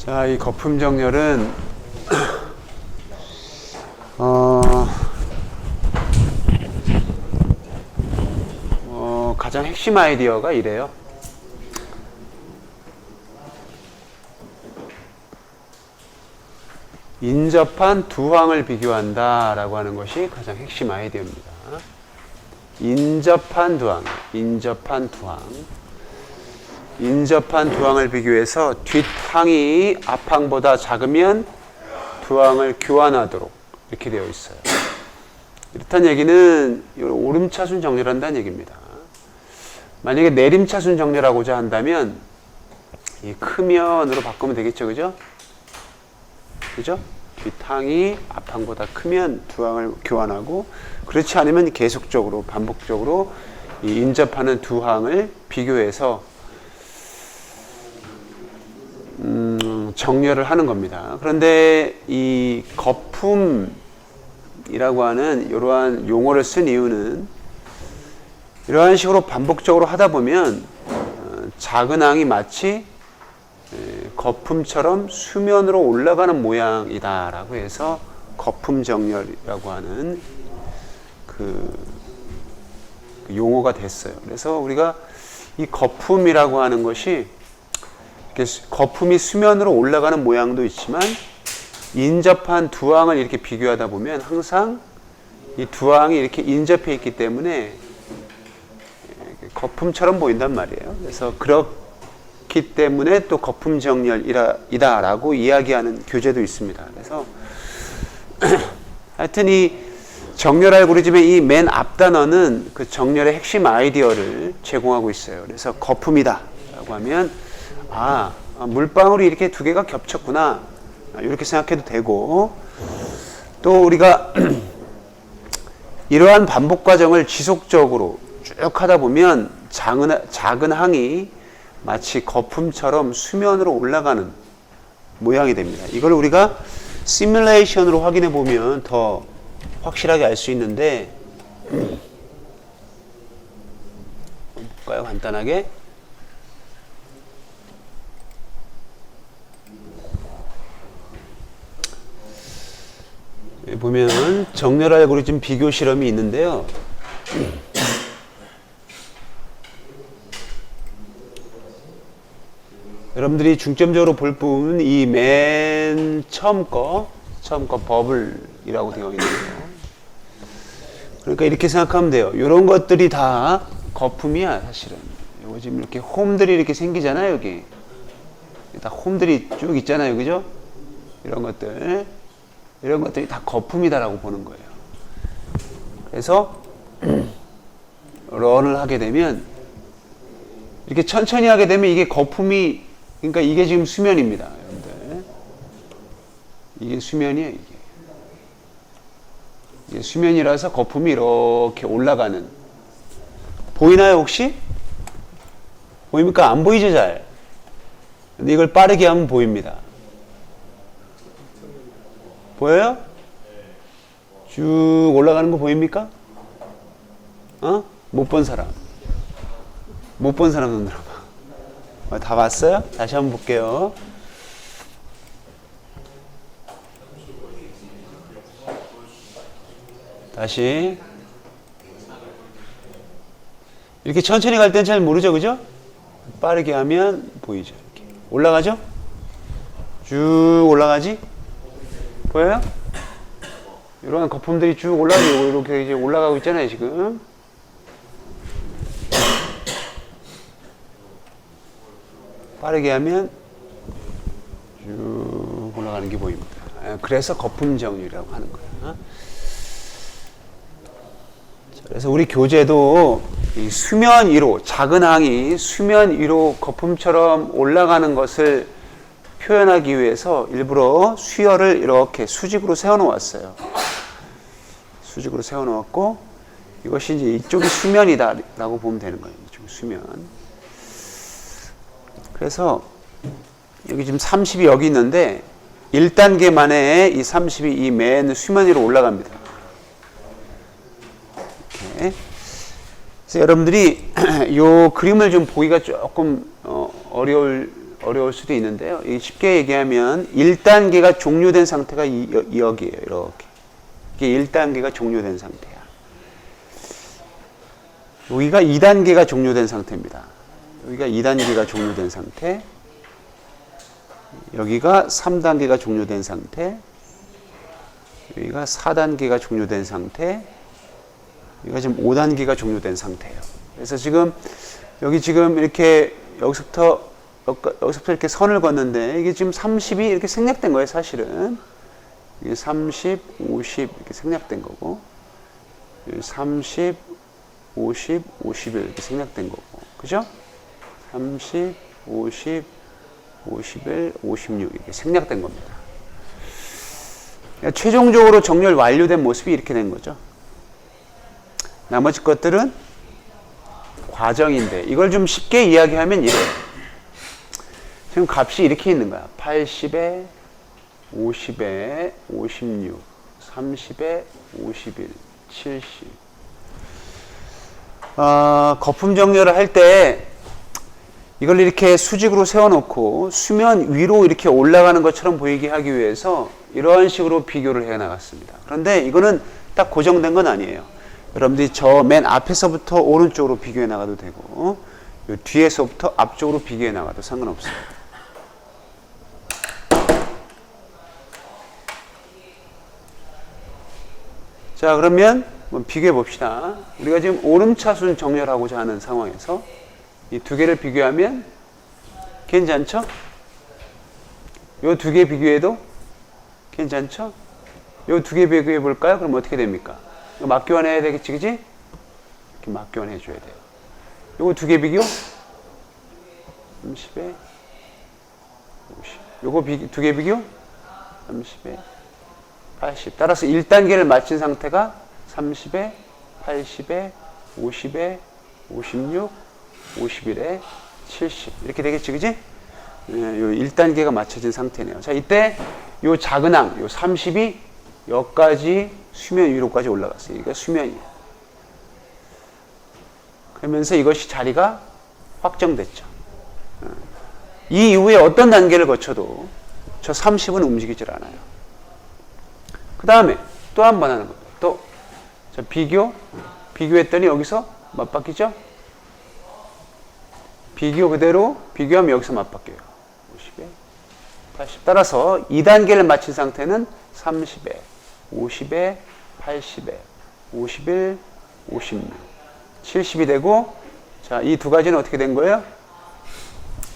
자, 이 거품 정렬은 가장 핵심 아이디어가 이래요. 인접한 두 항을 비교한다 라고 하는 것이 가장 핵심 아이디어입니다. 인접한 두 항, 인접한 두 항. 인접한 두 항을 비교해서 뒷항이 앞항보다 작으면 두 항을 교환하도록 이렇게 되어 있어요. 이렇다는 얘기는 오름차순 정렬한다는 얘기입니다. 만약에 내림차순 정렬하고자 한다면 이 크면으로 바꾸면 되겠죠, 그죠? 그죠? 뒷항이 앞항보다 크면 두 항을 교환하고, 그렇지 않으면 계속적으로 반복적으로 이 인접하는 두 항을 비교해서 정렬을 하는 겁니다. 그런데 이 거품이라고 하는 이러한 용어를 쓴 이유는 이러한 식으로 반복적으로 하다 보면 작은 항이 마치 거품처럼 수면으로 올라가는 모양이다 라고 해서 거품 정렬이라고 하는 그 용어가 됐어요. 그래서 우리가 이 거품이라고 하는 것이 거품이 수면으로 올라가는 모양도 있지만 인접한 두 항을 이렇게 비교하다 보면 항상 이 두 항이 이렇게 인접해 있기 때문에 거품처럼 보인단 말이에요. 그래서 그렇기 때문에 또 거품 정렬이다 라고 이야기하는 교재도 있습니다. 그래서 하여튼 이 정렬 알고리즘의 이 맨 앞 단어는 그 정렬의 핵심 아이디어를 제공하고 있어요. 그래서 거품이다 라고 하면 물방울이 이렇게 두 개가 겹쳤구나 이렇게 생각해도 되고, 또 우리가 이러한 반복 과정을 지속적으로 쭉 하다 보면 작은 항이 마치 거품처럼 수면으로 올라가는 모양이 됩니다. 이걸 우리가 시뮬레이션으로 확인해 보면 더 확실하게 알 수 있는데, 볼까요? 간단하게. 보면 정렬 알고리즘 비교 실험이 있는데요. 여러분들이 중점적으로 볼 부분은 이 맨 처음 거 버블이라고 되어 있는 거예요. 그러니까 이렇게 생각하면 돼요. 이런 것들이 다 거품이야, 사실은. 요거 지금 이렇게 홈들이 이렇게 생기잖아요, 여기. 다 홈들이 쭉 있잖아요, 그죠? 이런 것들이 다 거품이다라고 보는 거예요. 그래서 런을 하게 되면 이렇게 천천히 하게 되면 이게 거품이, 그러니까 이게 지금 수면입니다, 여러분들. 이게 수면이에요, 이게 수면이라서 거품이 이렇게 올라가는. 보이나요, 혹시? 보입니까? 안 보이죠, 잘? 근데 이걸 빠르게 하면 보입니다. 보여요? 쭉 올라가는 거 보입니까? 못 본 사람. 못 본 사람 손 들어봐. 다 봤어요? 다시 한번 볼게요. 다시. 이렇게 천천히 갈 땐 잘 모르죠, 그죠? 빠르게 하면 보이죠. 이렇게. 올라가죠? 쭉 올라가지? 보여요? 이런 거품들이 쭉 올라가고, 이렇게 이제 올라가고 있잖아요, 지금. 빠르게 하면 쭉 올라가는 게 보입니다. 그래서 거품 정렬이라고 하는 거예요. 그래서 우리 교재도 이 수면 위로, 작은 항이 수면 위로 거품처럼 올라가는 것을 표현하기 위해서 일부러 수열을 이렇게 수직으로 세워놓았어요. 수직으로 세워놓았고, 이것이 이제 이쪽이 수면이다라고 보면 되는 거예요. 이쪽이 수면. 그래서 여기 지금 30이 여기 있는데 1단계 만에 이 30이 이 맨 수면 위로 올라갑니다. 이렇게. 그래서 여러분들이 이 그림을 좀 보기가 조금 어려울 어려울 수도 있는데요. 쉽게 얘기하면 1단계가 종료된 상태가 여기에요. 이렇게. 이게 1단계가 종료된 상태야. 여기가 2단계가 종료된 상태입니다. 여기가 2단계가 종료된 상태. 여기가 3단계가 종료된 상태. 여기가 4단계가 종료된 상태. 여기가 지금 5단계가 종료된 상태예요. 그래서 지금 여기 지금 이렇게 여기서부터 이렇게 선을 걷는데 이게 지금 30이 이렇게 생략된 거예요, 사실은. 이게 30, 50 이렇게 생략된 거고, 30, 50, 51 이렇게 생략된 거고, 그죠? 30, 50, 51, 56 이렇게 생략된 겁니다. 그러니까 최종적으로 정렬 완료된 모습이 이렇게 된 거죠. 나머지 것들은 과정인데 이걸 좀 쉽게 이야기하면 이래요. 지금 값이 이렇게 있는 거야. 80에 50에 56, 30에 51, 70. 거품 정렬을 할 때 이걸 이렇게 수직으로 세워놓고 수면 위로 이렇게 올라가는 것처럼 보이게 하기 위해서 이러한 식으로 비교를 해 나갔습니다. 그런데 이거는 딱 고정된 건 아니에요. 여러분들이 저 맨 앞에서부터 오른쪽으로 비교해 나가도 되고 요 뒤에서부터 앞쪽으로 비교해 나가도 상관없어요. 자, 그러면 비교해 봅시다. 우리가 지금 오름차순 정렬하고자 하는 상황에서 이 두 개를 비교하면 괜찮죠? 요 두 개 비교해도 괜찮죠? 요 두 개 비교해 볼까요? 그럼 어떻게 됩니까? 이거 맞교환해야 되겠지, 그지? 이렇게 맞교환해 줘야 돼요. 요거 두 개 비교? 30에 50. 요거 두 개 비교? 30에 80. 따라서 1단계를 마친 상태가 30에 80에 50에 56, 51에 70. 이렇게 되겠지, 그지? 네, 요 1단계가 맞춰진 상태네요. 자, 이때 요 작은 항, 요 30이 여기까지 수면 위로까지 올라갔어요. 이게 수면이에요. 그러면서 이것이 자리가 확정됐죠. 이 이후에 어떤 단계를 거쳐도 저 30은 움직이질 않아요. 그 다음에 또 한 번 하는 거예요. 또 자, 비교했더니 여기서 맞바뀌죠? 비교 그대로 비교하면 여기서 맞바뀌어요. 50에 80. 따라서 2단계를 마친 상태는 30에 50에 80에 51, 56, 70이 되고, 자, 이 두 가지는 어떻게 된 거예요?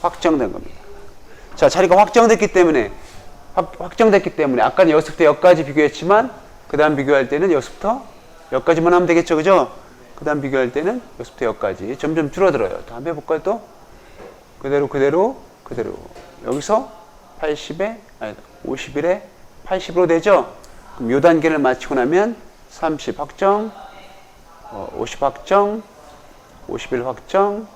확정된 겁니다. 자, 자리가 확정됐기 때문에 아까는 여기서부터 여기까지 비교했지만 그 다음 비교할 때는 여기서부터 여기까지만 하면 되겠죠, 그죠? 그 다음 비교할 때는 여기서부터 여기까지 점점 줄어들어요. 또 한번 해볼까요? 또 그대로 여기서 50에 80으로 되죠? 그럼 요 단계를 마치고 나면 30 확정, 50 확정, 51 확정,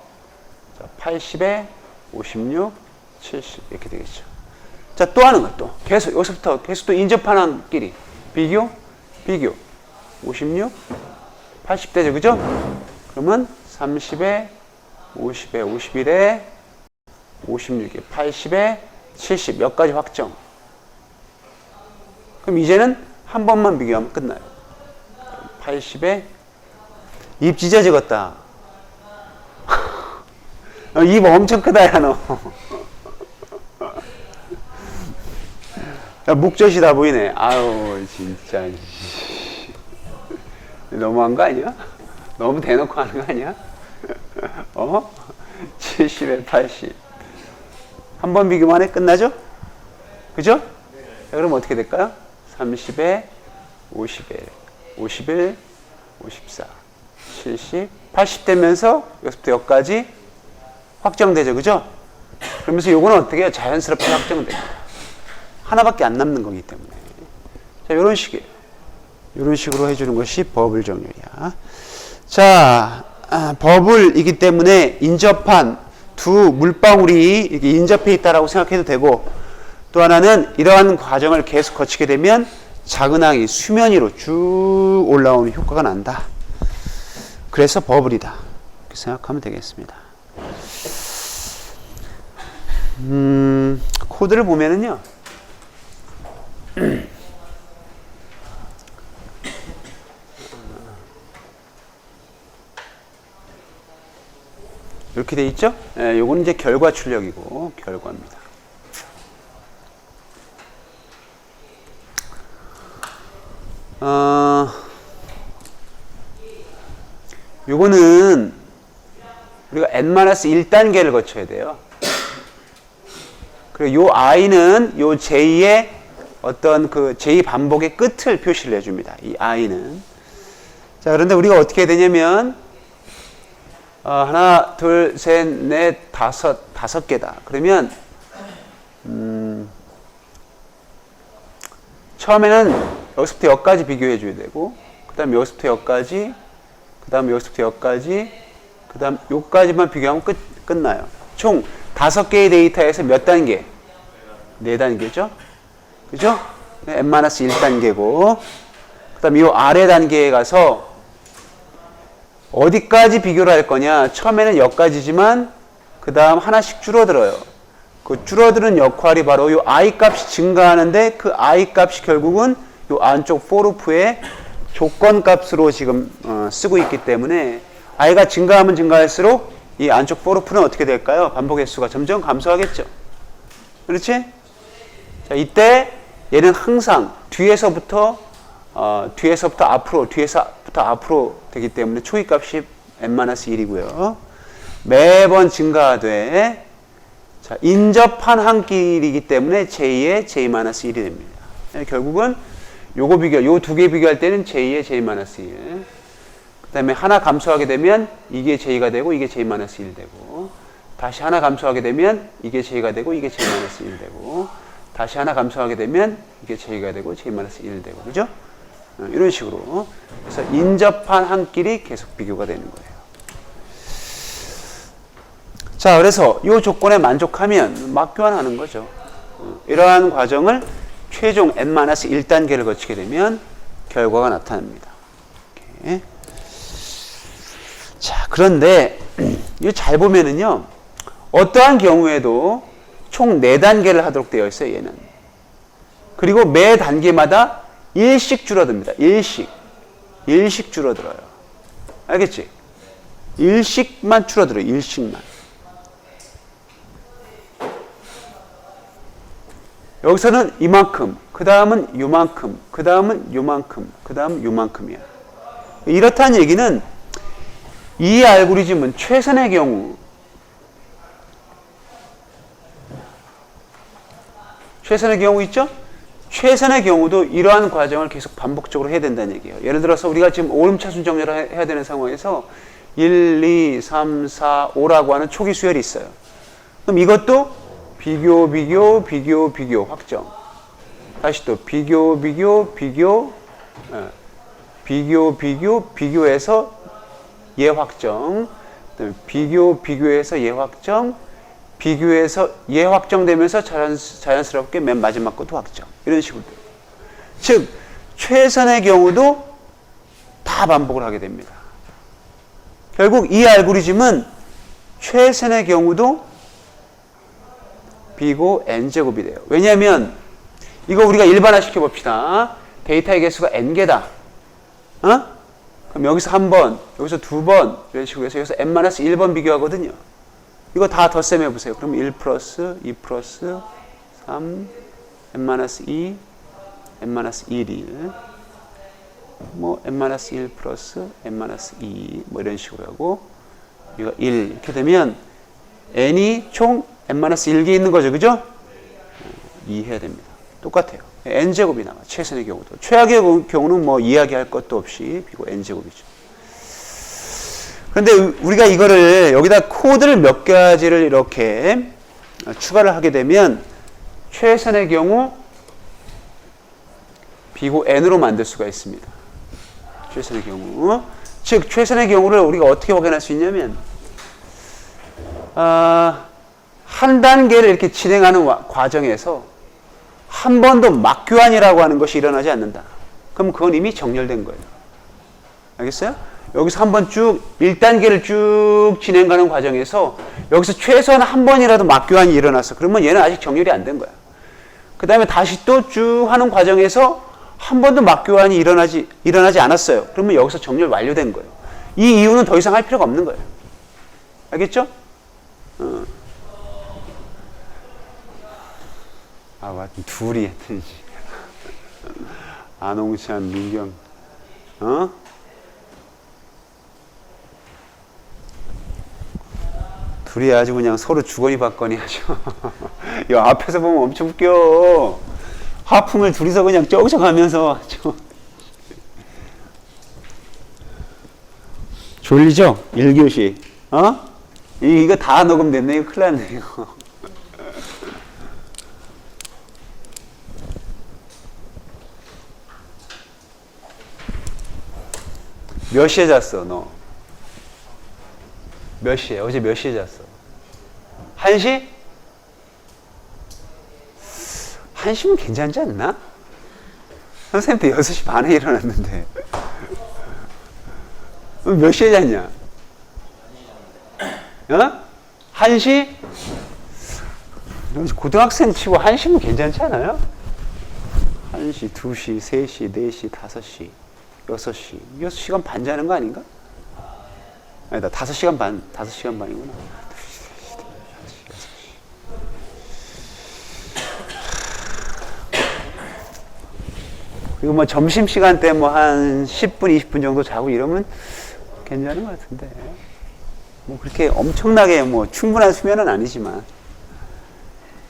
80에 56, 70 이렇게 되겠죠. 자, 또 하는 것, 또 계속 여기서부터 계속 또 인접하는 끼리 비교 56, 80 되죠, 그죠? 그러면 30에 50에 51에 56에 80에 70 여기까지 확정. 그럼 이제는 한 번만 비교하면 끝나요. 80에 입 찢어지겠다. 입 엄청 크다, 야, 너. 야, 목젖이 다 보이네. 아유, 진짜. 너무한 거 아니야? 너무 대놓고 하는 거 아니야? 70에 80. 한 번 비교만 해 끝나죠? 그죠? 자, 그럼 어떻게 될까요? 30에 50에 51, 54, 70, 80 되면서 여기서부터 여기까지 확정되죠, 그죠? 그러면서 요거는 어떻게 해요? 자연스럽게 확정돼요. 하나밖에 안 남는 거기 때문에. 자, 요런 식이에요. 요런 식으로 해주는 것이 버블 정렬이야. 자, 버블이기 때문에 인접한 두 물방울이 이렇게 인접해 있다라고 생각해도 되고, 또 하나는 이러한 과정을 계속 거치게 되면 작은 항이 수면 위로 쭉 올라오는 효과가 난다. 그래서 버블이다. 이렇게 생각하면 되겠습니다. 코드를 보면은요. 이렇게 돼 있죠? 예, 요거는 이제 결과 출력이고 결과입니다. 요거는 우리가 n-1단계를 거쳐야 돼요. 그리고 요 i는 요 j의 어떤 그 j 반복의 끝을 표시를 해줍니다. 이 i는. 자, 그런데 우리가 어떻게 해야 되냐면 하나, 둘, 셋, 넷, 다섯 개다. 그러면 처음에는 여기서부터 여기까지 비교해 줘야 되고, 그 다음 여기서부터 여기까지, 그 다음 여기서부터 여기까지, 그 다음 여기까지만 비교하면 끝나요. 총 5개의 데이터에서 몇 단계? 4단계죠? 그죠? n-1단계고, 그 다음 이 아래 단계에 가서 어디까지 비교를 할 거냐? 처음에는 여기까지지만 그 다음 하나씩 줄어들어요. 그 줄어드는 역할이 바로 이 i 값이 증가하는데 그 i 값이 결국은 이 안쪽 for loop의 조건 값으로 지금 쓰고 있기 때문에 i가 증가하면 증가할수록 이 안쪽 for loop는 어떻게 될까요? 반복 횟수가 점점 감소하겠죠. 그렇지? 자, 이때 얘는 항상 뒤에서부터 앞으로 되기 때문에 초기값이 n-1이고요. 매번 증가하되 자, 인접한 한 길이기 때문에 j의 j-1이 됩니다. 결국은 요 두 개 비교할 때는 j의 j-1. 그 다음에 하나 감소하게 되면 이게 j가 되고 이게 j-1 되고, 다시 하나 감소하게 되면 이게 j가 되고 이게 j-1 되고, 다시 하나 감소하게 되면 이게 j가 되고 j-1 되고, 그죠? 이런 식으로. 그래서 인접한 한 길이 계속 비교가 되는 거예요. 자, 그래서 이 조건에 만족하면 막 교환하는 거죠. 이러한 과정을 최종 n-1단계를 거치게 되면 결과가 나타납니다. 이렇게. 자, 그런데 이거 잘 보면은요, 어떠한 경우에도 총 4단계를 하도록 되어 있어요, 얘는. 그리고 매 단계마다 1씩 줄어듭니다. 1씩 줄어들어요. 알겠지? 1씩만 줄어들어요. 1씩만. 여기서는 이만큼, 그 다음은 요만큼, 그 다음은 요만큼, 그 다음 요만큼이야. 이렇다는 얘기는 이 알고리즘은 최선의 경우 있죠? 최선의 경우도 이러한 과정을 계속 반복적으로 해야 된다는 얘기예요. 예를 들어서 우리가 지금 오름차순 정렬을 해야 되는 상황에서 1, 2, 3, 4, 5라고 하는 초기 수열이 있어요. 그럼 이것도 비교 확정. 다시 또 비교해서 예확정. 비교해서 예확정. 비교해서 예확정되면서 자연스럽게 맨 마지막 것도 확정. 이런 식으로. 즉, 최선의 경우도 다 반복을 하게 됩니다. 결국 이 알고리즘은 최선의 경우도 b고 n제곱이 돼요. 왜냐하면 이거 우리가 일반화 시켜봅시다. 데이터의 개수가 n개다. 그럼 여기서 한 번, 여기서 두 번 이런 식으로 해서 여기서 n-1번 비교하거든요. 이거 다 덧셈 해보세요. 그럼 1 플러스 2 플러스 3 n-2 n-1이 뭐 n-1 플러스 n-2 뭐 이런 식으로 하고 이거 1 이렇게 되면 n이 총 n-1개 있는 거죠. 그죠? 2 해야 됩니다. 똑같아요. n제곱이 나와. 최선의 경우도. 최악의 경우는 뭐 이야기할 것도 없이 비고 n제곱이죠. 그런데 우리가 이거를 여기다 코드를 몇 가지를 이렇게 추가를 하게 되면 최선의 경우 b고 n으로 만들 수가 있습니다. 최선의 경우. 즉 최선의 경우를 우리가 어떻게 확인할 수 있냐면 한 단계를 이렇게 진행하는 과정에서 한 번도 막교환이라고 하는 것이 일어나지 않는다. 그럼 그건 이미 정렬된 거예요. 알겠어요? 여기서 한번 쭉 1단계를 쭉 진행하는 과정에서 여기서 최소한 한 번이라도 막교환이 일어났어. 그러면 얘는 아직 정렬이 안 된 거야. 그 다음에 다시 또 쭉 하는 과정에서 한 번도 막교환이 일어나지 않았어요. 그러면 여기서 정렬 완료된 거예요. 이 이유는 더 이상 할 필요가 없는 거예요. 알겠죠? 하여튼 둘이 했더니 안홍찬, 민경, 둘이 아주 그냥 서로 주거니 받거니 하죠. 야, 앞에서 보면 엄청 웃겨. 하품을 둘이서 그냥 쩍쩍하면서 하죠. 졸리죠? 1교시. 이거 다 녹음됐네. 이거 큰일 났네, 이거. 몇 시에 잤어, 너? 몇 시에? 어제 몇 시에 잤어? 1시? 1시면 괜찮지 않나? 선생님도 6시 반에 일어났는데. 몇 시에 잤냐? 1시? 고등학생 치고 1시면 괜찮지 않아요? 1시, 2시, 3시, 4시, 5시, 6시. 6시간 반 자는 거 아닌가? 아니다, 5시간 반. 5시간 반이구나. 그리고 뭐 점심시간 때 뭐 한 10분, 20분 정도 자고 이러면 괜찮은 것 같은데. 뭐 그렇게 엄청나게 뭐 충분한 수면은 아니지만,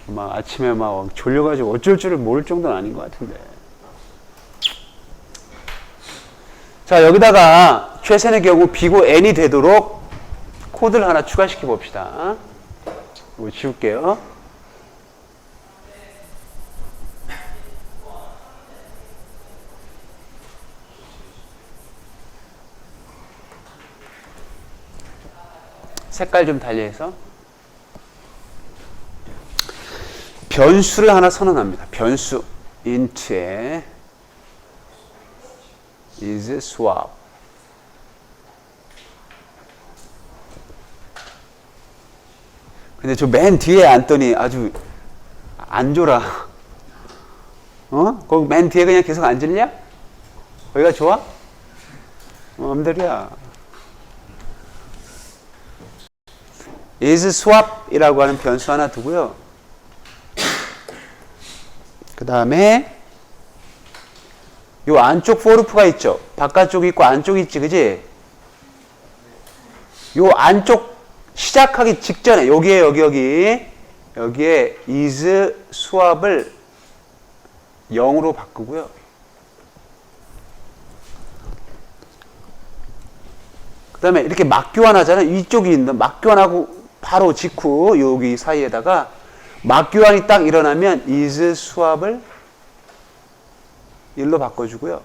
막 아침에 막 졸려가지고 어쩔 줄을 모를 정도는 아닌 것 같은데. 자, 여기다가 최선의 경우 B고 N이 되도록 코드를 하나 추가시켜 봅시다. 이거 지울게요. 색깔 좀 달리해서 변수를 하나 선언합니다. 변수 int에 is swap. 근데 저 맨 뒤에 앉더니 아주 안 졸아. 거기 맨 뒤에 그냥 계속 앉을래? 거기가 좋아? 마음대로야. is swap 이라고 하는 변수 하나 두고요. 그 다음에 요 안쪽 for로프가 있죠. 바깥쪽이 있고 안쪽이 있지, 그지? 요 안쪽 시작하기 직전에 여기에 is swap을 0으로 바꾸고요. 그 다음에 이렇게 막교환하잖아요. 이쪽이 있는 막교환하고 바로 직후 여기 사이에다가 막교환이 딱 일어나면 is swap을 1로 바꿔주고요.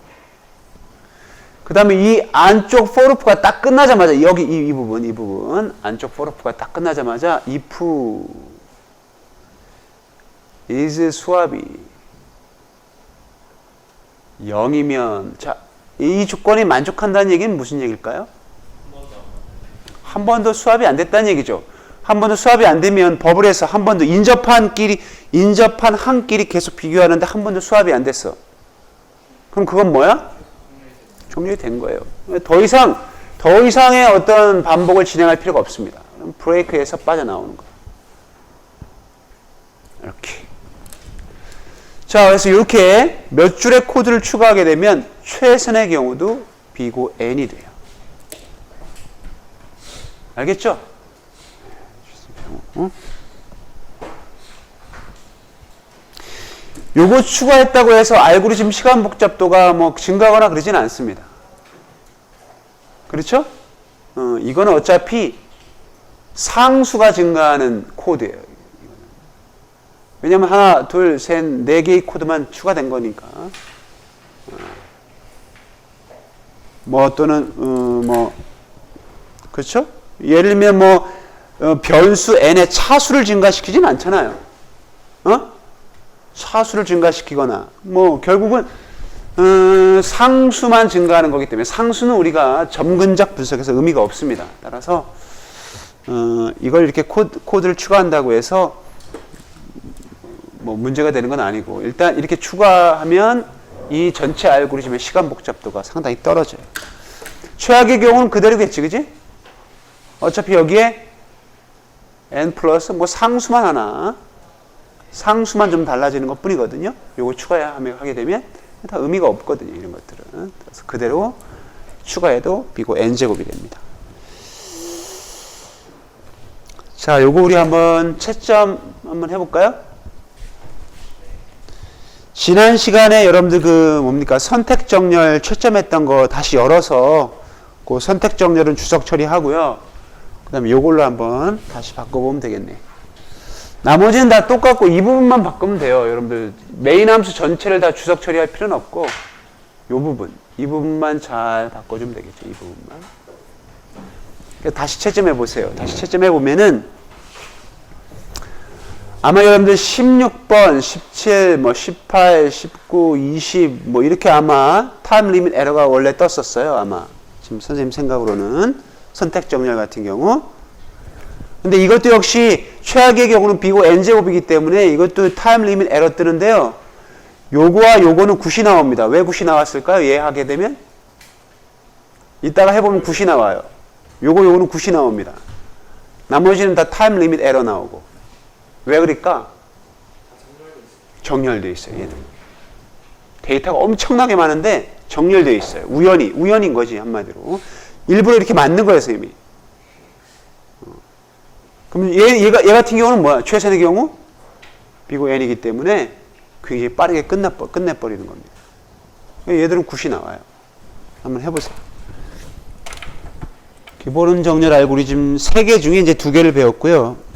그 다음에 이 안쪽 for로프가 딱 끝나자마자 여기 이 부분 안쪽 for로프가 딱 끝나자마자 if is swap이 0이면 자, 이 조건이 만족한다는 얘기는 무슨 얘기일까요? 한 번도 수합이 안 됐다는 얘기죠. 한 번도 수합이 안 되면 버블에서 한 번도 인접한 한끼리 계속 비교하는데 한 번도 수합이 안 됐어. 그럼 그건 뭐야? 종료이 된 거예요. 더 이상의 어떤 반복을 진행할 필요가 없습니다. 그럼 브레이크에서 빠져나오는 거예요. 이렇게. 자, 그래서 이렇게 몇 줄의 코드를 추가하게 되면 최선의 경우도 B고 N이 돼요. 알겠죠? 요거 추가했다고 해서 알고리즘 시간 복잡도가 뭐 증가하거나 그러지는 않습니다. 그렇죠? 이거는 어차피 상수가 증가하는 코드예요. 왜냐면 하나, 둘, 셋, 네 개의 코드만 추가된 거니까. 뭐 또는 그렇죠? 예를 들면 변수 n의 차수를 증가시키진 않잖아요. 차수를 증가시키거나 결국은 상수만 증가하는 거기 때문에 상수는 우리가 점근작 분석에서 의미가 없습니다. 따라서 이걸 이렇게 코드를 추가한다고 해서 뭐 문제가 되는 건 아니고 일단 이렇게 추가하면 이 전체 알고리즘의 시간 복잡도가 상당히 떨어져요. 최악의 경우는 그대로겠지, 그지? 어차피 여기에 n 플러스 뭐 상수만 하나, 상수만 좀 달라지는 것 뿐이거든요. 요거 추가하게 되면 다 의미가 없거든요, 이런 것들은. 그래서 그대로 추가해도 b고 n제곱이 됩니다. 자, 요거 우리 한번 채점 한번 해볼까요? 지난 시간에 여러분들 그 뭡니까 선택 정렬 채점했던 거 다시 열어서 그 선택 정렬은 주석 처리하고요. 그 다음에 요걸로 한번 다시 바꿔보면 되겠네. 나머지는 다 똑같고 이 부분만 바꾸면 돼요. 여러분들 메인 함수 전체를 다 주석 처리할 필요는 없고 요 부분, 이 부분만 잘 바꿔주면 되겠죠. 이 부분만. 다시 채점해 보세요. 다시 채점해 보면은 아마 여러분들 16번, 17, 뭐 18, 19, 20 뭐 이렇게 아마 타임 리밋 에러가 원래 떴었어요. 아마 지금 선생님 생각으로는 선택 정렬 같은 경우. 근데 이것도 역시 최악의 경우는 b고 n제곱이기 때문에 이것도 타임 리밋 에러 뜨는데요. 요거와 요거는 굿이 나옵니다. 왜 굿이 나왔을까요? 얘 하게 되면 이따가 해보면 굿이 나와요. 요거는 굿이 나옵니다. 나머지는 다 타임 리밋 에러 나오고. 왜 그럴까? 정렬되어 있어요. 얘는 데이터가 엄청나게 많은데 정렬되어 있어요. 우연인 거지 한마디로. 일부러 이렇게 만든 거예요, 선생님이. 그럼 얘 같은 경우는 뭐야? 최선의 경우 b고 n이기 때문에 굉장히 빠르게 끝내버리는 겁니다. 얘들은 굿이 나와요. 한번 해보세요. 기본 정렬 알고리즘 3개 중에 이제 2개를 배웠고요.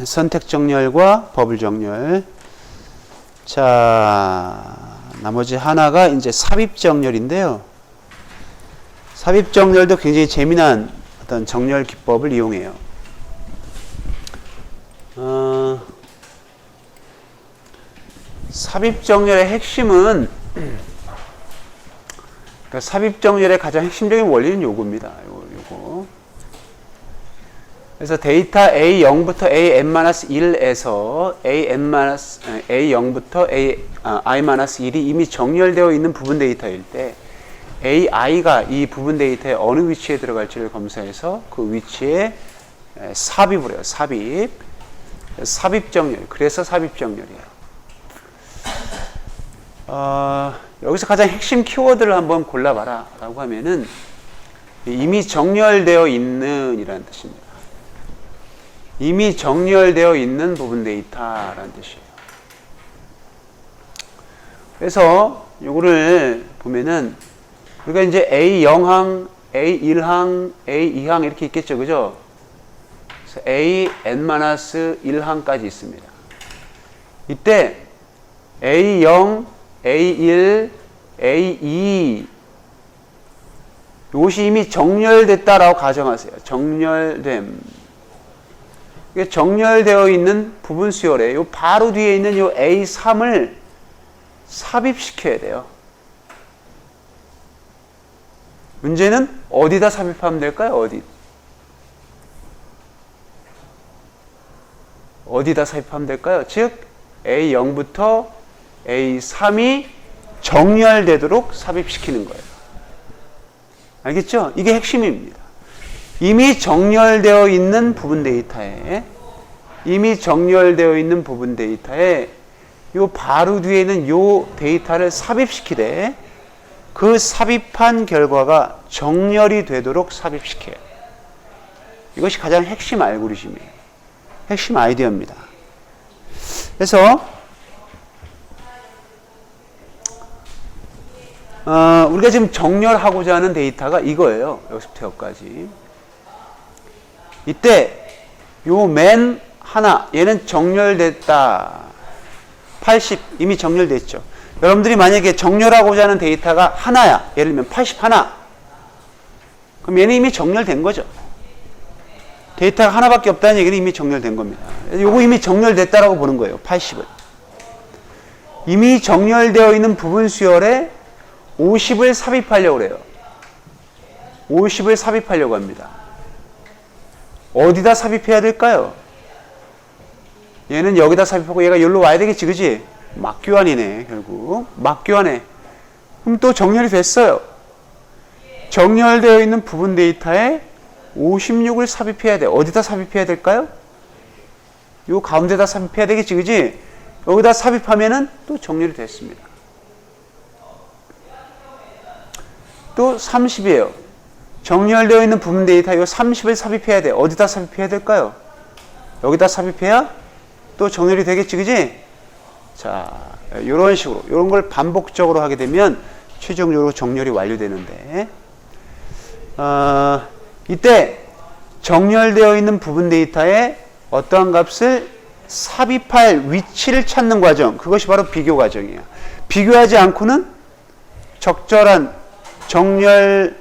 선택 정렬과 버블 정렬. 자, 나머지 하나가 이제 삽입 정렬인데요. 삽입 정렬도 굉장히 재미난 어떤 정렬 기법을 이용해요. 삽입 정렬의 핵심은 그러니까 삽입 정렬의 가장 핵심적인 원리는 요겁니다. 요거. 그래서 데이터 A0부터 AN-1에서 A0부터 I-1이 이미 정렬되어 있는 부분 데이터일 때 AI가 이 부분 데이터에 어느 위치에 들어갈지를 검사해서 그 위치에 삽입을 해요. 삽입 정렬. 그래서 삽입 정렬이에요. 여기서 가장 핵심 키워드를 한번 골라봐라 라고 하면은 이미 정렬되어 있는 이라는 뜻입니다. 이미 정렬되어 있는 부분 데이터라는 뜻이에요. 그래서 요거를 보면은 우리가 이제 A0항, A1항, A2항 이렇게 있겠죠. 그죠? 그래서 AN-1항까지 있습니다. 이때 A0, A1, A2 이것이 이미 정렬됐다라고 가정하세요. 정렬됨. 이게 정렬되어 있는 부분 수열에 요 바로 뒤에 있는 요 A3을 삽입시켜야 돼요. 문제는 어디다 삽입하면 될까요? 어디다 삽입하면 될까요? 즉 A0부터 A3이 정렬되도록 삽입시키는 거예요. 알겠죠? 이게 핵심입니다. 이미 정렬되어 있는 부분 데이터에 요 바로 뒤에 있는 요 데이터를 삽입시키되 그 삽입한 결과가 정렬이 되도록 삽입시켜요. 이것이 가장 핵심 알고리즘이에요. 핵심 아이디어입니다. 그래서 우리가 지금 정렬하고자 하는 데이터가 이거예요. 여기서부터 여기까지. 이때 요 맨 하나 얘는 정렬됐다. 80 이미 정렬됐죠. 여러분들이 만약에 정렬하고자 하는 데이터가 하나야. 예를 들면 81. 그럼 얘는 이미 정렬된 거죠. 데이터가 하나밖에 없다는 얘기는 이미 정렬된 겁니다. 요거 이미 정렬됐다라고 보는 거예요. 80은. 이미 정렬되어 있는 부분 수열에 50을 삽입하려고 그래요. 50을 삽입하려고 합니다. 어디다 삽입해야 될까요? 얘는 여기다 삽입하고 얘가 여기로 와야 되겠지, 그지? 막교환이네, 결국. 막교환해. 그럼 또 정렬이 됐어요. 정렬되어 있는 부분 데이터에 56을 삽입해야 돼. 어디다 삽입해야 될까요? 요 가운데다 삽입해야 되겠지, 그지? 여기다 삽입하면은 또 정렬이 됐습니다. 또 30이에요. 정렬되어 있는 부분 데이터 요 30을 삽입해야 돼. 어디다 삽입해야 될까요? 여기다 삽입해야 또 정렬이 되겠지, 그지? 자, 요런 식으로, 요런 걸 반복적으로 하게 되면 최종적으로 정렬이 완료되는데, 이때 정렬되어 있는 부분 데이터에 어떠한 값을 삽입할 위치를 찾는 과정, 그것이 바로 비교 과정이에요. 비교하지 않고는 적절한 정렬이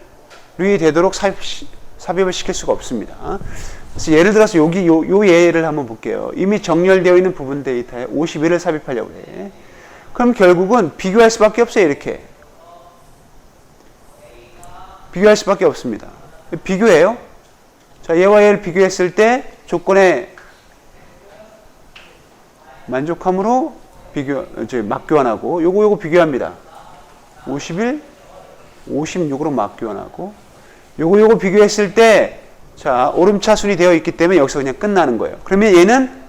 되도록 삽입을 시킬 수가 없습니다. 그래서 예를 들어서 여기 요 예를 한번 볼게요. 이미 정렬되어 있는 부분 데이터에 51을 삽입하려고 해. 그럼 결국은 비교할 수밖에 없어요. 이렇게 비교할 수밖에 없습니다. 비교해요. 자, 얘와 얘를 비교했을 때 조건에 만족함으로 막교환하고 요거 비교합니다. 51, 56으로 막교환하고 요거 비교했을 때 자, 오름차순이 되어 있기 때문에 여기서 그냥 끝나는 거예요. 그러면 얘는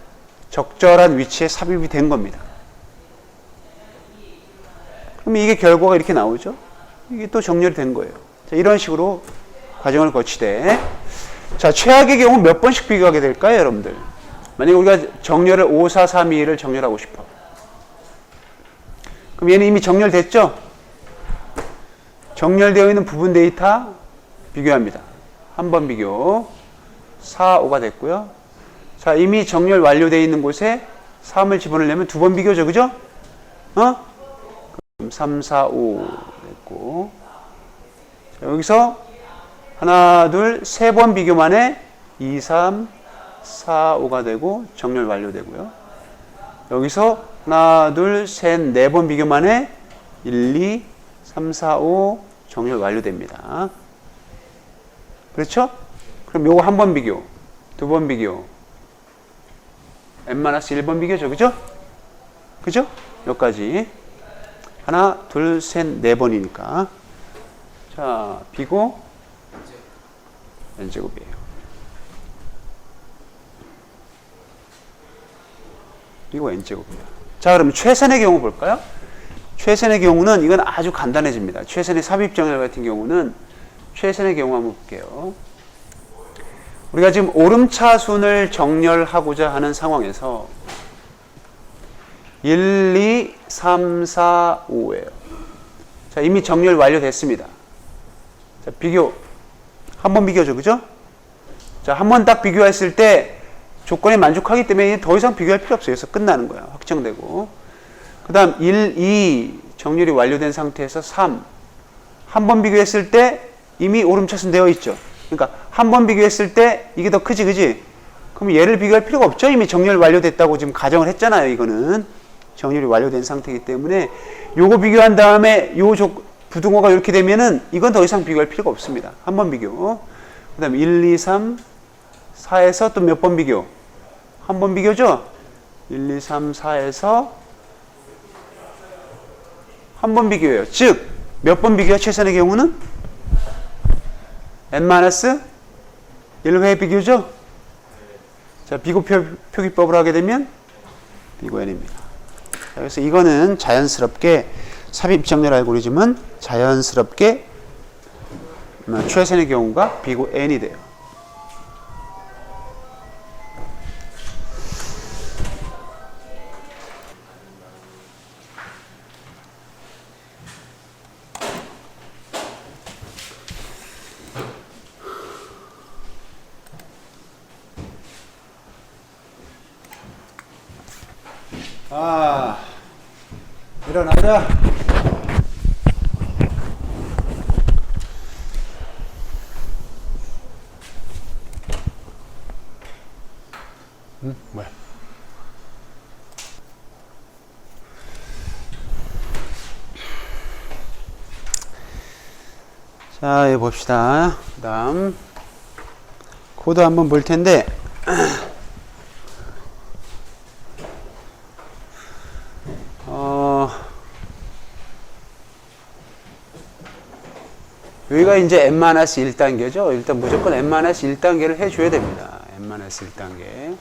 적절한 위치에 삽입이 된 겁니다. 그러면 이게 결과가 이렇게 나오죠. 이게 또 정렬이 된 거예요. 자, 이런 식으로 과정을 거치되, 자, 최악의 경우 몇 번씩 비교하게 될까요, 여러분들? 만약에 우리가 정렬을 5, 4, 3, 2, 1을 정렬하고 싶어. 그럼 얘는 이미 정렬됐죠? 정렬되어 있는 부분 데이터 비교합니다. 한 번 비교. 4, 5가 됐고요. 자, 이미 정렬 완료되어 있는 곳에 3을 집어넣으려면 두 번 비교죠, 그죠? 그럼 3, 4, 5 됐고. 자, 여기서 하나, 둘, 세 번 비교만 해 2, 3, 4, 5가 되고 정렬 완료되고요. 여기서 하나, 둘, 셋, 네 번 비교만 해 1, 2, 3, 4, 5 정렬 완료됩니다. 그렇죠? 그럼 요거 한 번 비교, 두 번 비교, n-1번 비교죠, 그죠? 그죠? 여기까지 하나, 둘, 셋, 네 번이니까. 자, 비고 n제곱이에요. 이거 n제곱이에요. 자, 그럼 최선의 경우 볼까요? 최선의 경우는 이건 아주 간단해집니다. 최선의 삽입정렬 같은 경우는 최선의 경우 한번 볼게요. 우리가 지금 오름차순을 정렬하고자 하는 상황에서 1, 2, 3, 4, 5예요. 자, 이미 정렬 완료됐습니다. 자, 비교. 한 번 비교죠, 그죠? 자, 한 번 딱 비교했을 때 조건에 만족하기 때문에 더 이상 비교할 필요 없어요. 그래서 끝나는 거야. 확정되고. 그 다음 1, 2 정렬이 완료된 상태에서 3. 한 번 비교했을 때 이미 오름차순 되어 있죠. 그러니까 한 번 비교했을 때 이게 더 크지, 그지? 그럼 얘를 비교할 필요가 없죠. 이미 정렬 완료됐다고 지금 가정을 했잖아요. 이거는 정렬이 완료된 상태이기 때문에 요거 비교한 다음에 요 부등호가 이렇게 되면은 이건 더 이상 비교할 필요가 없습니다. 한 번 비교. 그 다음 1, 2, 3, 4에서 또 몇 번 비교? 한 번 비교죠? 1, 2, 3, 4에서 한 번 비교예요. 즉, 몇 번 비교야? 최선의 경우는? n-1회 비교죠? 자, 비교 표기법을 하게 되면 비교 n입니다. 자, 그래서 이거는 자연스럽게 삽입정렬 알고리즘은 자연스럽게 최선의 경우가 비교 n이 돼요. 일어나자. 뭐야? 자, 여기 봅시다. 그 다음 코드 한번 볼 텐데, 여기가 이제 n-1단계죠. 일단 무조건 n-1단계를 해줘야 됩니다. n-1단계.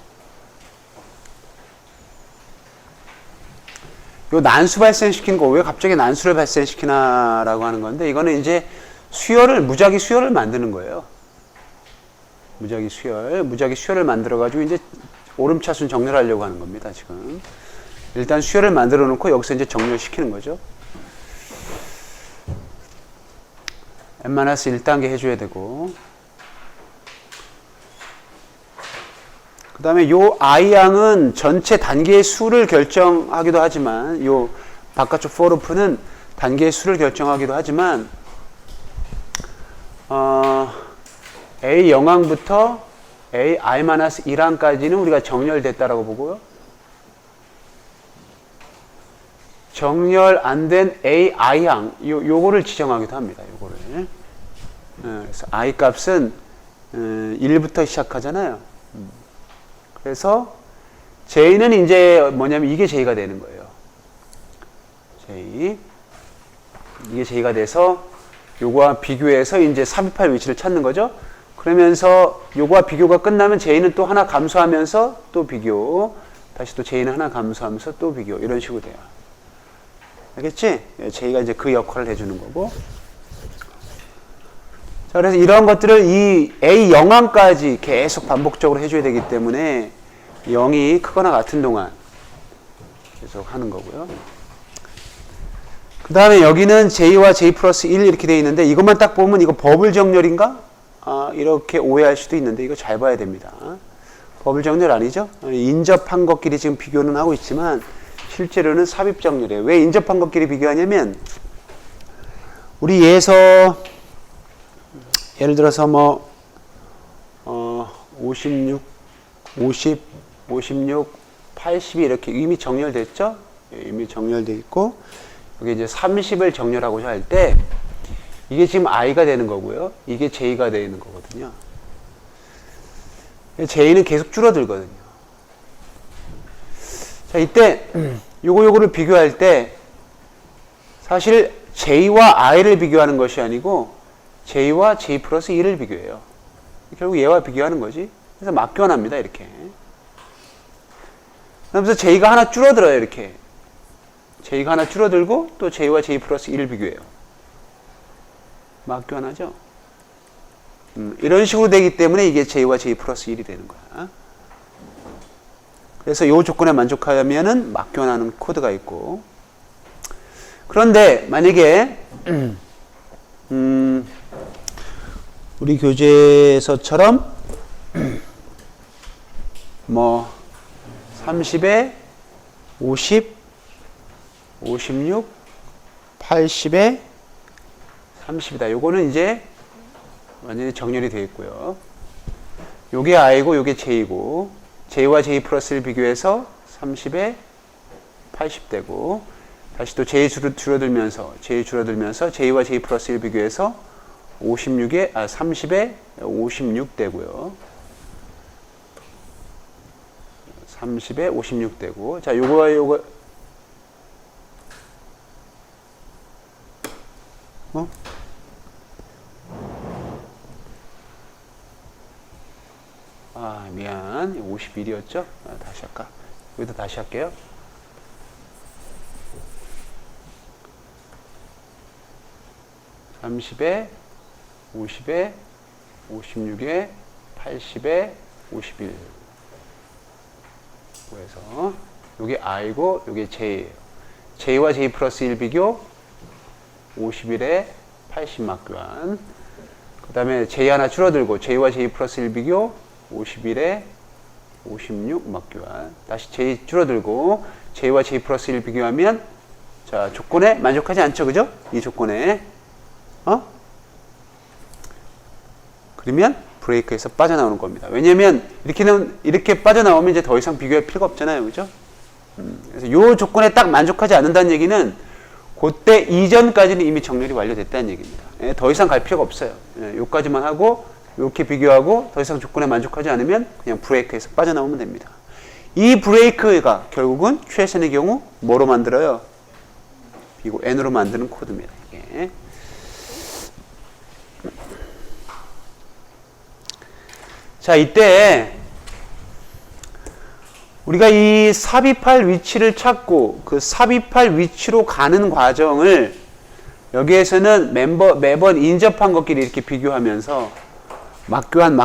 요 난수 발생시키는 거, 왜 갑자기 난수를 발생시키나라고 하는 건데, 이거는 이제 무작위 수열을 만드는 거예요. 무작위 수열을 만들어가지고 이제 오름차순 정렬하려고 하는 겁니다, 지금. 일단 수열을 만들어 놓고 여기서 이제 정렬시키는 거죠. n-1단계 해줘야 되고. 그 다음에 요 i양은 전체 단계의 수를 결정하기도 하지만, 요 바깥쪽 for로프는 단계의 수를 결정하기도 하지만, a 영항부터 a i-1항까지는 우리가 정렬됐다라고 보고요. 정렬 안 된 a i항, 요거를 지정하기도 합니다. 요거를. 그래서 i 값은 1부터 시작하잖아요. 그래서 j는 이제 뭐냐면 이게 j가 되는 거예요. j. 이게 j가 돼서 요거와 비교해서 이제 삽입할 위치를 찾는 거죠. 그러면서 요거와 비교가 끝나면 j는 또 하나 감소하면서 또 비교, 다시 또 j는 하나 감소하면서 또 비교, 이런 식으로 돼요. 알겠지? j가 이제 그 역할을 해주는 거고. 자, 그래서 이런 것들을 이 a 영항까지 계속 반복적으로 해줘야 되기 때문에 0이 크거나 같은 동안 계속 하는 거고요. 그 다음에 여기는 j와 j 플러스 1 이렇게 되어 있는데, 이것만 딱 보면 이거 버블 정렬인가? 이렇게 오해할 수도 있는데, 이거 잘 봐야 됩니다. 버블 정렬 아니죠? 인접한 것끼리 지금 비교는 하고 있지만 실제로는 삽입 정렬이에요. 왜 인접한 것끼리 비교하냐면, 우리 예에서 예를 들어서 56, 50, 56, 80이 이렇게 이미 정렬됐죠? 이미 정렬돼 있고, 여기 이제 30을 정렬하고자 할 때 이게 지금 i가 되는 거고요. 이게 j가 되는 거거든요. j는 계속 줄어들거든요. 자, 이때 요거를 비교할 때 사실 j와 i를 비교하는 것이 아니고 j와 j 플러스 1을 비교해요. 결국 얘와 비교하는 거지. 그래서 막교환합니다, 이렇게. 그러면서 j가 하나 줄어들어요, 이렇게. j가 하나 줄어들고 또 j와 j 플러스 1을 비교해요. 막교환하죠. 이런 식으로 되기 때문에 이게 j와 j 플러스 1이 되는 거야. 그래서 이 조건에 만족하면은 막교환하는 코드가 있고. 그런데 만약에 우리 교재에서처럼 30에 50, 56, 80에 30이다. 요거는 이제 완전히 정렬이 되어 있고요. 요게 i고 요게 j이고, j와 j 플러스를 비교해서 30에 80 되고, 다시 또 j 줄어들면서 j와 j 플러스를 비교해서 30에 56 되고요. 30에 56 되고. 자, 요거와 요거 미안. 51이었죠? 다시 할까? 여기다 다시 할게요. (30에) (50에) (56에) (80에) (51) 그래서 요게 i고 요게 j예요. j와 j 플러스 1 비교 51에 80 막교환. 그 다음에 j 하나 줄어들고 j와 j 플러스 1 비교 51에 56 막교환. 다시 j 줄어들고 j와 j 플러스 1 비교하면, 자, 조건에 만족하지 않죠, 그죠? 이 조건에 그러면 브레이크에서 빠져나오는 겁니다. 왜냐면 이렇게 빠져나오면 이제 더 이상 비교할 필요가 없잖아요, 그죠? 그래서 이 조건에 딱 만족하지 않는다는 얘기는 그때 이전까지는 이미 정렬이 완료됐다는 얘기입니다. 예, 더 이상 갈 필요가 없어요. 예, 요까지만 하고 이렇게 비교하고 더 이상 조건에 만족하지 않으면 그냥 브레이크에서 빠져나오면 됩니다. 이 브레이크가 결국은 최선의 경우 뭐로 만들어요? 이거 N으로 만드는 코드입니다. 이게. 자, 이때 우리가 이 삽입할 위치를 찾고 그 삽입할 위치로 가는 과정을 여기에서는 매번 인접한 것끼리 이렇게 비교하면서 막교환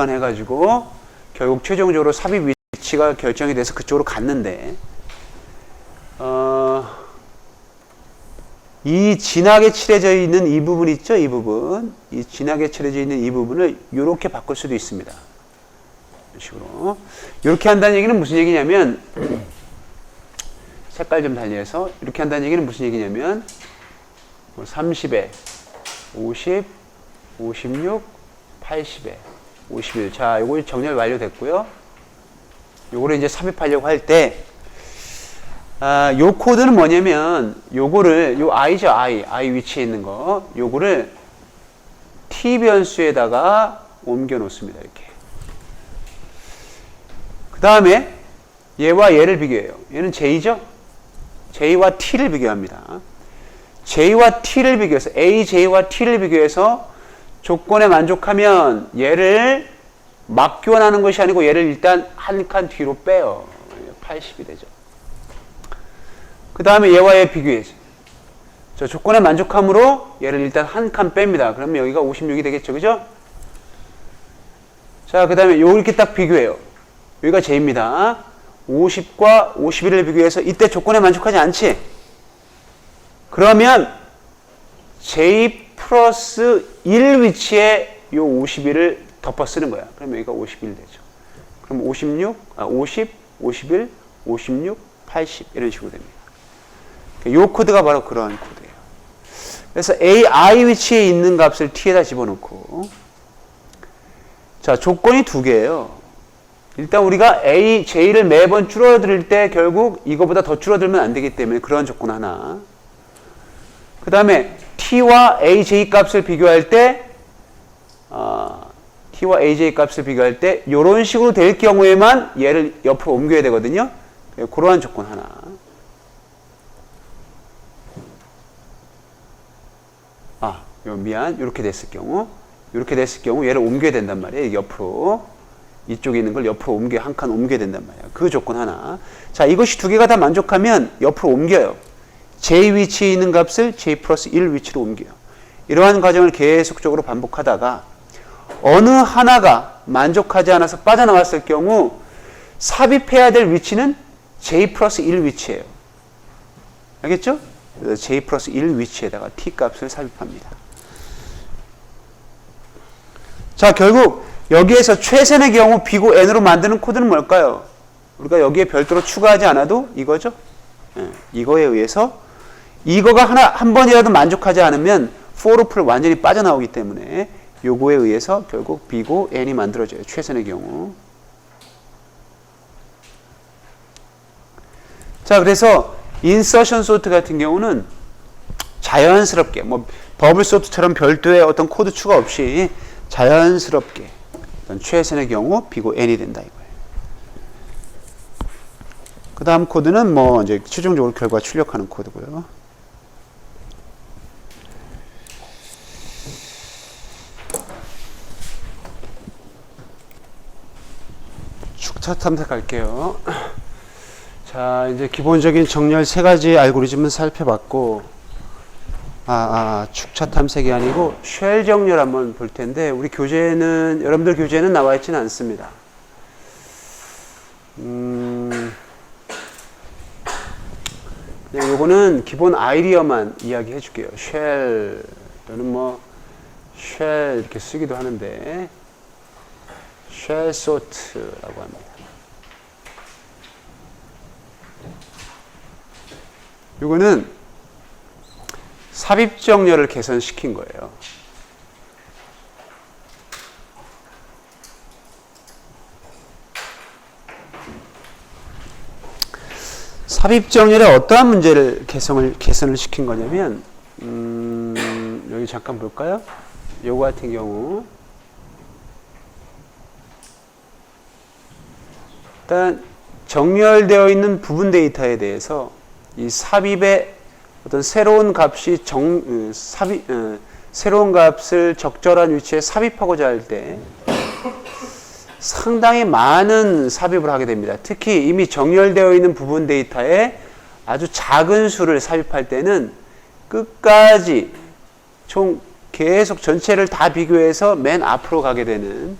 해가지고 결국 최종적으로 삽입 위치가 결정이 돼서 그쪽으로 갔는데 이 진하게 칠해져 있는 이 부분 있죠? 이 부분. 이 진하게 칠해져 있는 이 부분을 이렇게 바꿀 수도 있습니다. 이런 식으로. 이렇게 한다는 얘기는 무슨 얘기냐면 색깔 좀 달리해서 이렇게 한다는 얘기는 무슨 얘기냐면 30에 50, 56, 80에 51. 자, 요거 정렬 완료됐고요. 요거를 이제 삽입하려고 할 때 요 코드는 뭐냐면 요거를 요 i죠, i 위치에 있는 거. 요거를 t 변수에다가 옮겨 놓습니다. 이렇게. 그다음에 얘와 얘를 비교해요. 얘는 j죠? j와 t를 비교합니다. j와 t를 비교해서 a, j와 t를 비교해서 조건에 만족하면 얘를 막 교환하는 것이 아니고 얘를 일단 한 칸 뒤로 빼요. 80이 되죠. 그 다음에 얘와 얘 비교해서 저 조건에 만족함으로 얘를 일단 한 칸 뺍니다. 그러면 여기가 56이 되겠죠. 그죠? 자, 그 다음에 이렇게 딱 비교해요. 여기가 j입니다. 50과 51을 비교해서 이때 조건에 만족하지 않지? 그러면 j 플러스 1 위치에 요 51을 덮어 쓰는 거야. 그럼 여기가 51 되죠. 그럼 50, 51, 56, 80 이런 식으로 됩니다. 이 코드가 바로 그러한 코드예요. 그래서 i 위치에 있는 값을 t에다 집어넣고 자, 조건이 두 개예요. 일단 우리가 j를 매번 줄어들 때 결국 이거보다 더 줄어들면 안 되기 때문에 그런 조건 하나. 그 다음에 t와 aj 값을 비교할 때 t와 aj 값을 비교할 때 이런 식으로 될 경우에만 얘를 옆으로 옮겨야 되거든요. 그러한 조건 하나. 미안. 이렇게 됐을 경우 얘를 옮겨야 된단 말이에요. 옆으로. 이쪽에 있는 걸 옆으로 한 칸 옮겨야 된단 말이에요. 그 조건 하나. 자, 이것이 두 개가 다 만족하면 옆으로 옮겨요. j 위치에 있는 값을 j 플러스 1 위치로 옮겨요. 이러한 과정을 계속적으로 반복하다가 어느 하나가 만족하지 않아서 빠져나왔을 경우 삽입해야 될 위치는 j 플러스 1 위치예요. 알겠죠? 그래서 j 플러스 1 위치에다가 t 값을 삽입합니다. 자, 결국 여기에서 최선의 경우 비고 n으로 만드는 코드는 뭘까요? 우리가 여기에 별도로 추가하지 않아도 이거죠. 이거에 의해서 이거가 한 번이라도 만족하지 않으면 for loop를 완전히 빠져나오기 때문에 요거에 의해서 결국 비고 n이 만들어져요. 최선의 경우. 자, 그래서 insertion sort 같은 경우는 자연스럽게 버블 sort처럼 별도의 어떤 코드 추가 없이 자연스럽게 최선의 경우 비고 n이 된다 이거예요. 그 다음 코드는 이제 최종적으로 결과 출력하는 코드고요. 축차 탐색할게요. 자, 이제 기본적인 정렬 세 가지 알고리즘은 살펴봤고, 축차 탐색이 아니고 쉘 정렬 한번 볼 텐데, 우리 교재는, 여러분들 교재는 나와 있지는 않습니다. 그냥 요거는 기본 아이디어만 이야기 해줄게요. 쉘, 또는 쉘 이렇게 쓰기도 하는데, 쉘 소트라고 합니다. 요거는 삽입 정렬을 개선시킨 거예요. 삽입정렬에 어떠한 문제를 개선을 시킨 거냐면, 여기 잠깐 볼까요? 요거 같은 경우. 일단, 정렬되어 있는 부분 데이터에 대해서 이 삽입의 어떤 새로운 값이 새로운 값을 적절한 위치에 삽입하고자 할 때 상당히 많은 삽입을 하게 됩니다. 특히 이미 정렬되어 있는 부분 데이터에 아주 작은 수를 삽입할 때는 끝까지 총 계속 전체를 다 비교해서 맨 앞으로 가게 되는,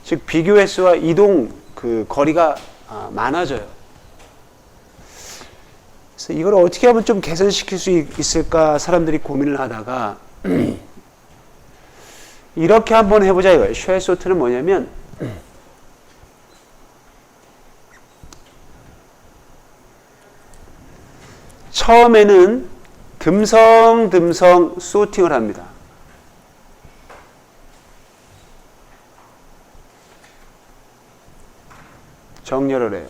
즉 비교 횟수와 이동 그 거리가 많아져요. 그래서 이걸 어떻게 하면 좀 개선시킬 수 있을까 사람들이 고민을 하다가 이렇게 한번 해보자 이거예요. 쉘 소트는 뭐냐면 처음에는 듬성듬성 소팅을 합니다. 정렬을 해요.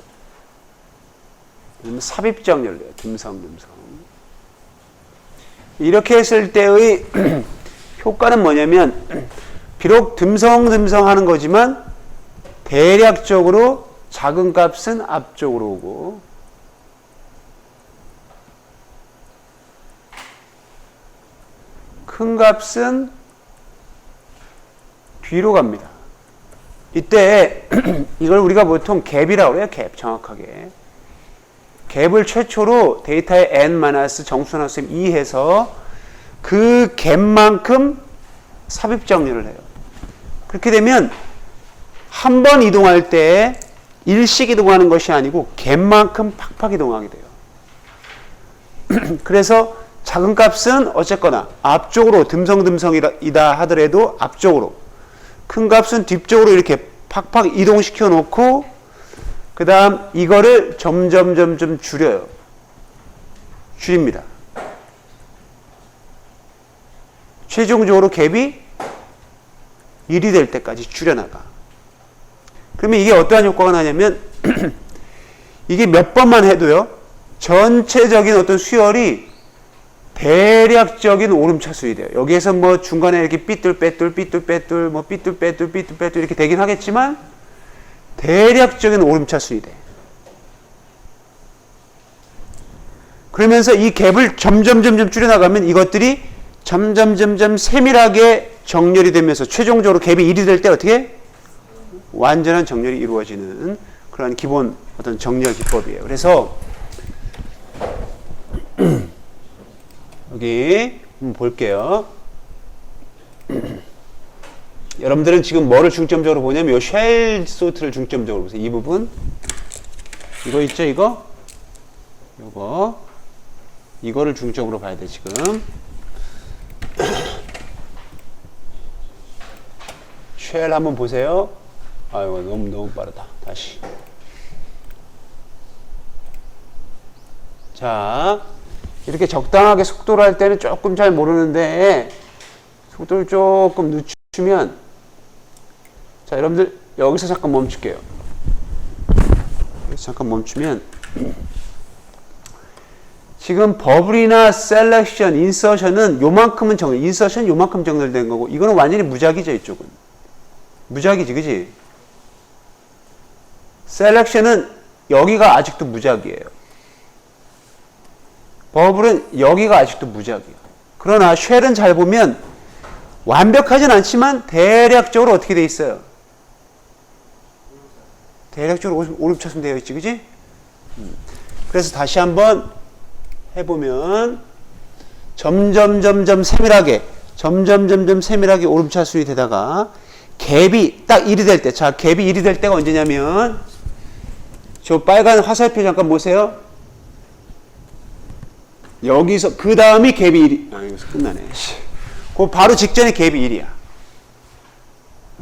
삽입 정렬을 해요. 듬성듬성. 이렇게 했을 때의 효과는 뭐냐면 비록 듬성듬성 하는 거지만 대략적으로 작은 값은 앞쪽으로 오고 큰 값은 뒤로 갑니다. 이때 이걸 우리가 보통 갭이라고 그래요. 갭 정확하게. 갭을 최초로 데이터의 n-정수나셈2 해서 그 갭만큼 삽입 정렬을 해요. 그렇게 되면 한 번 이동할 때 일씩 이동하는 것이 아니고 갭만큼 팍팍 이동하게 돼요. 그래서 작은 값은 어쨌거나 앞쪽으로 듬성듬성이다 하더라도 앞쪽으로, 큰 값은 뒤쪽으로 이렇게 팍팍 이동시켜 놓고 그 다음 이거를 점점 줄여요. 줄입니다. 최종적으로 갭이 1이 될 때까지 줄여나가. 그러면 이게 어떠한 효과가 나냐면 이게 몇 번만 해도요, 전체적인 어떤 수열이 대략적인 오름차순이 돼요. 여기에서 뭐 중간에 이렇게 삐뚤빼뚤 뭐 삐뚤빼뚤 이렇게 되긴 하겠지만 대략적인 오름차순이 돼. 그러면서 이 갭을 점점 줄여나가면 이것들이 점점 세밀하게 정렬이 되면서 최종적으로 갭이 1이 될 때 어떻게? 완전한 정렬이 이루어지는 그런 기본 어떤 정렬 기법이에요. 그래서 여기 한번 볼게요. 여러분들은 지금 뭐를 중점적으로 보냐면 이 쉘 소트를 중점적으로 보세요. 이 부분 이거 있죠, 이거를 중점으로 봐야 돼. 지금 쉘 한번 보세요. 아이고 너무 빠르다. 다시. 자, 이렇게 적당하게 속도로 할 때는 조금 잘 모르는데 속도를 조금 늦추면, 자 여러분들 여기서 잠깐 멈출게요. 여기서 잠깐 멈추면 지금 버블이나 셀렉션, 인서션은 요만큼은 인서션 요만큼 정렬된 거고 이거는 완전히 무작위죠. 이쪽은 무작위지, 그지? 셀렉션은 여기가 아직도 무작위예요. 버블은 여기가 아직도 무작위야. 그러나 쉘은 잘 보면 완벽하진 않지만 대략적으로 어떻게 돼 있어요? 대략적으로 오름차순 되어 있지, 그지? 그래서 다시 한번 해보면 점점 세밀하게 오름차순이 되다가 갭이 딱 1이 될 때, 자 갭이 1이 될 때가 언제냐면 저 빨간 화살표 잠깐 보세요. 여기서 그 다음이 갭이 1이, 여기서 끝나네. 그 바로 직전에 갭이 1이야.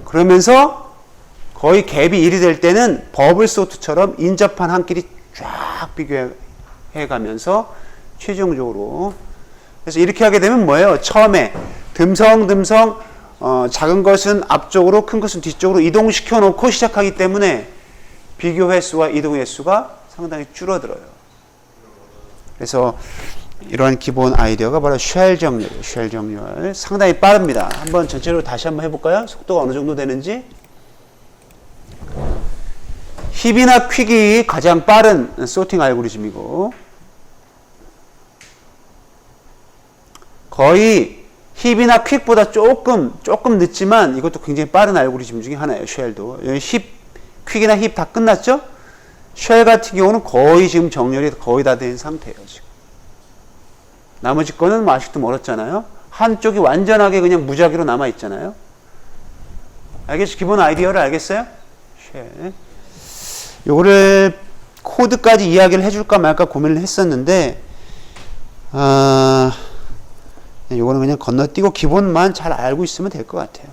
그러면서 거의 갭이 1이 될 때는 버블 소트처럼 인접한 한 끼리 쫙 비교해 가면서 최종적으로, 그래서 이렇게 하게 되면 뭐예요? 처음에 듬성듬성 작은 것은 앞쪽으로 큰 것은 뒤쪽으로 이동시켜 놓고 시작하기 때문에 비교 횟수와 이동 횟수가 상당히 줄어들어요. 그래서 이러한 기본 아이디어가 바로 쉘 정렬이에요. 쉘 정렬. 상당히 빠릅니다. 한번 전체로 다시 한번 해볼까요? 속도가 어느 정도 되는지. 힙이나 퀵이 가장 빠른 소팅 알고리즘이고, 거의 힙이나 퀵보다 조금 늦지만 이것도 굉장히 빠른 알고리즘 중에 하나예요. 쉘도. 힙, 퀵이나 힙 다 끝났죠? 쉘 같은 경우는 거의 지금 정렬이 거의 다 된 상태예요. 지금. 나머지 거는 뭐 아직도 멀었잖아요. 한쪽이 완전하게 그냥 무작위로 남아 있잖아요. 알겠죠? 기본 아이디어를 알겠어요? 쉘. 요거를 코드까지 이야기를 해줄까 말까 고민을 했었는데, 요거는 그냥 건너뛰고 기본만 잘 알고 있으면 될 것 같아요.